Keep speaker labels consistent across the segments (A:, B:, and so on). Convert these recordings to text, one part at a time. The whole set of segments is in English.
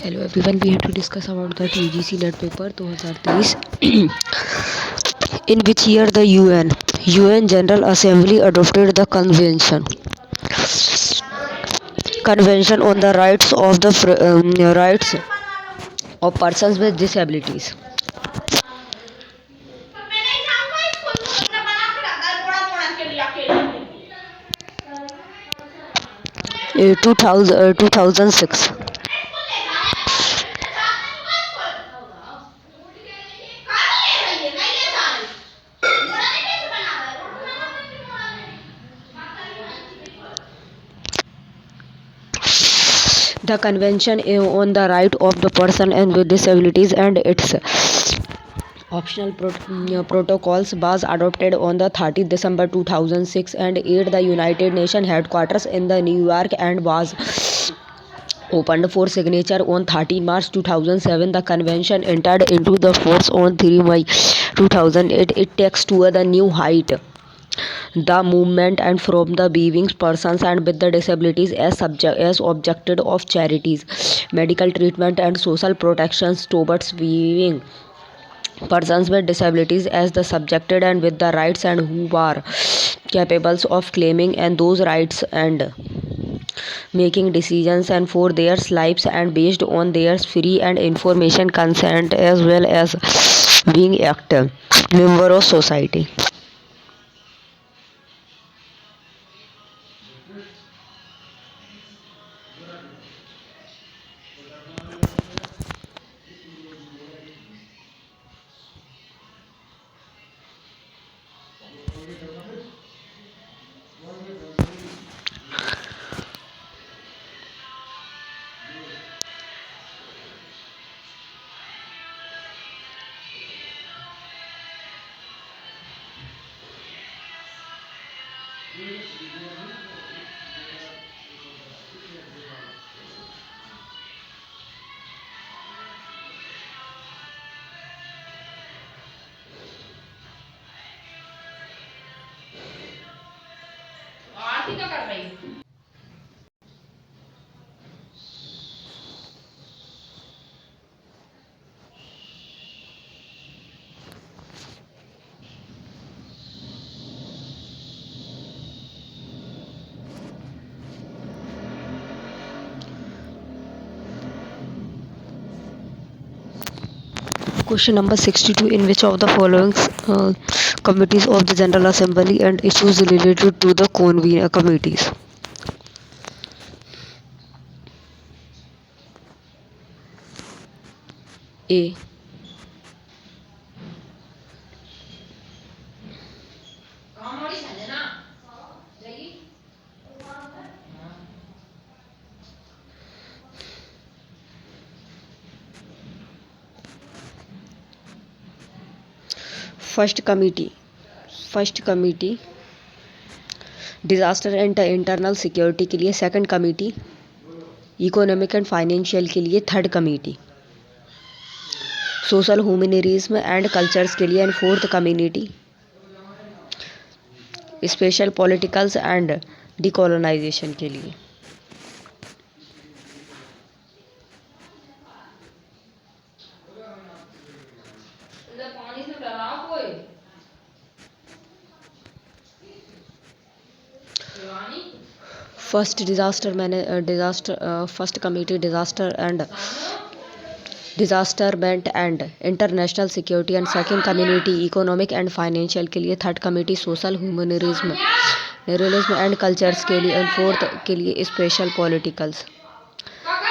A: Hello everyone, we have to discuss about the UGC NET paper 2023 in which year the UN General Assembly adopted the Convention on the rights of persons with disabilities. 2006. The Convention on the Right of the Person and with Disabilities and its optional protocols was adopted on the 30th December 2006 and at the United Nations headquarters in the New York and was opened for signature on 13 March 2007. The convention entered into the force on 3 May 2008. It takes to the new height the movement and from the viewing persons and with the disabilities as objective of charities, medical treatment and social protections towards viewing persons with disabilities as the subjected and with the rights and who are capable of claiming and those rights and making decisions and for their lives and based on their free and information consent as well as being active member of society. Question number 62. In which of the following committees of the General Assembly and issues related to the committees? A. First committee disaster and internal security के लिए, second committee economic and financial के लिए, third committee social humanism and cultures के लिए and fourth community special politicals and decolonization के लिए. First committee disarmament and international security and second community economic and financial के लिए, third committee social humanism and cultures के लिए and fourth के लिए स्पेशल पॉलिटिकल्स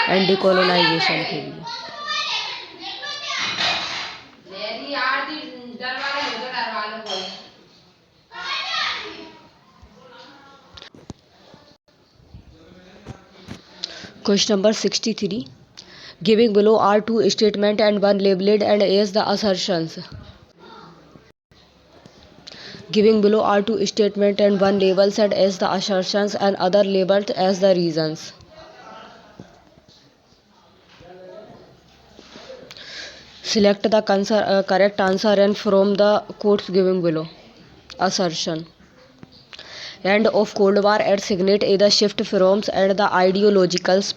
A: एंड डिकोलोनाइजेशन के लिए. Question number 63. Giving below are two statements and one labeled and as the assertions. Giving below are two statements and one labeled and as the assertions and other labeled as the reasons. Select the correct answer and from the quotes given below. Assertion. End of Cold War at signate the shift from and the ideologicals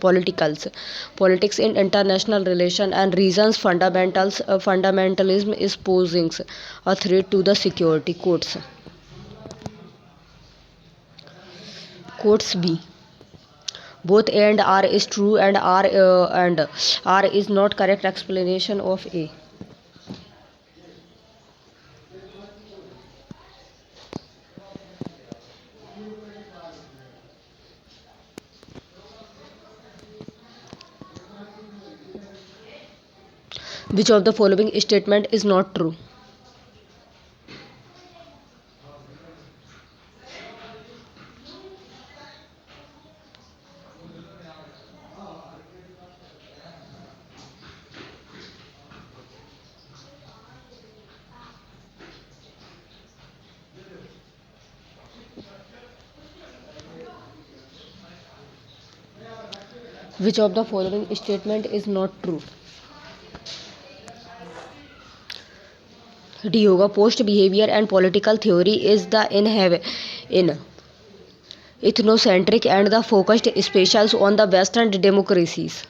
A: politics in international relation and reasons fundamentalism is posing a threat to the security. Quotes B. Both A and R is true and R is not correct explanation of A. Which of the following statement is not true? Which of the following statement is not true? D. Yoga post behavior and political theory is the in ethnocentric and the focused specials on the Western democracies.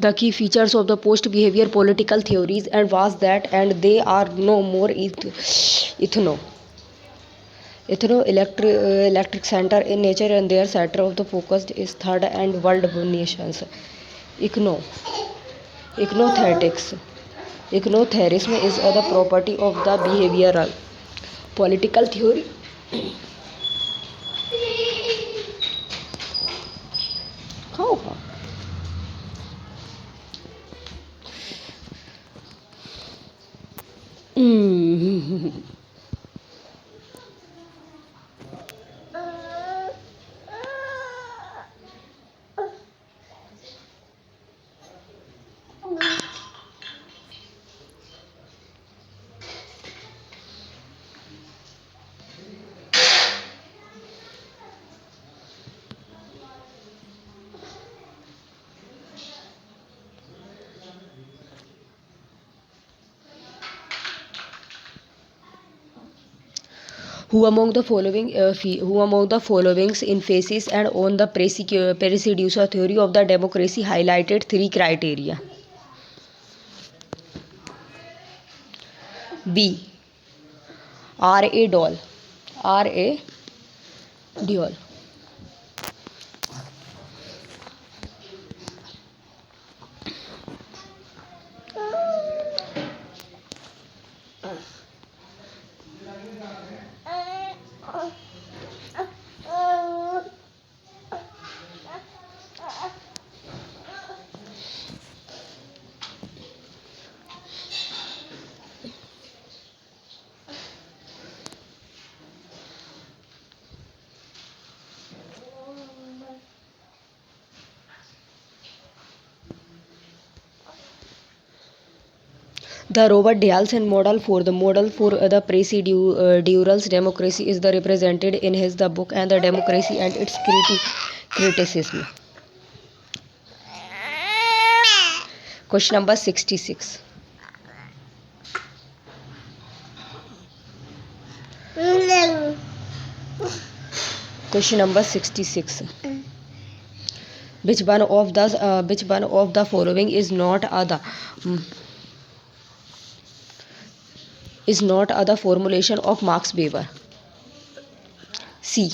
A: The key features of the post behavior political theories and was that and they are no more ethno electric center in nature and their center of the focus is third and world nations. Econo Ecnothetics. Ecnotherism is the property of the behavioral political theory. How? Who among the followings in phases and on the Presidiusa theory of the democracy highlighted three criteria? B. R. A. Doll. R. A. Diol. The Robert Dialson model for the procedural democracy is the represented in his the book and the democracy and its criticism. Question number 66. Question number 66. Which one of the following is not the formulation of Max Weber? C.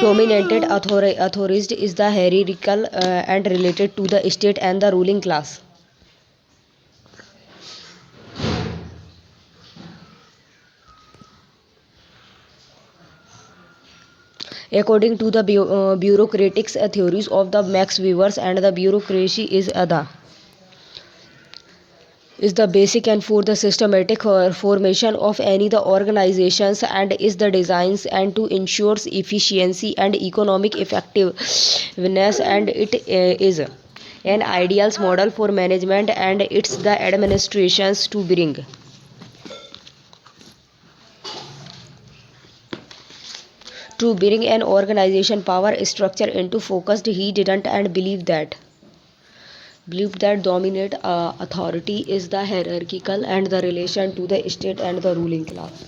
A: Dominated authority is the hierarchical and related to the state and the ruling class. According to the bureaucratic theories of the Max Weber's and the bureaucracy is the basic and for the systematic formation of any the organizations and is the designs and to ensure efficiency and economic effectiveness and it is an ideal model for management and it's the administrations to bring to bring an organization power structure into focused. He didn't and believed that dominant authority is the hierarchical and the relation to the state and the ruling class.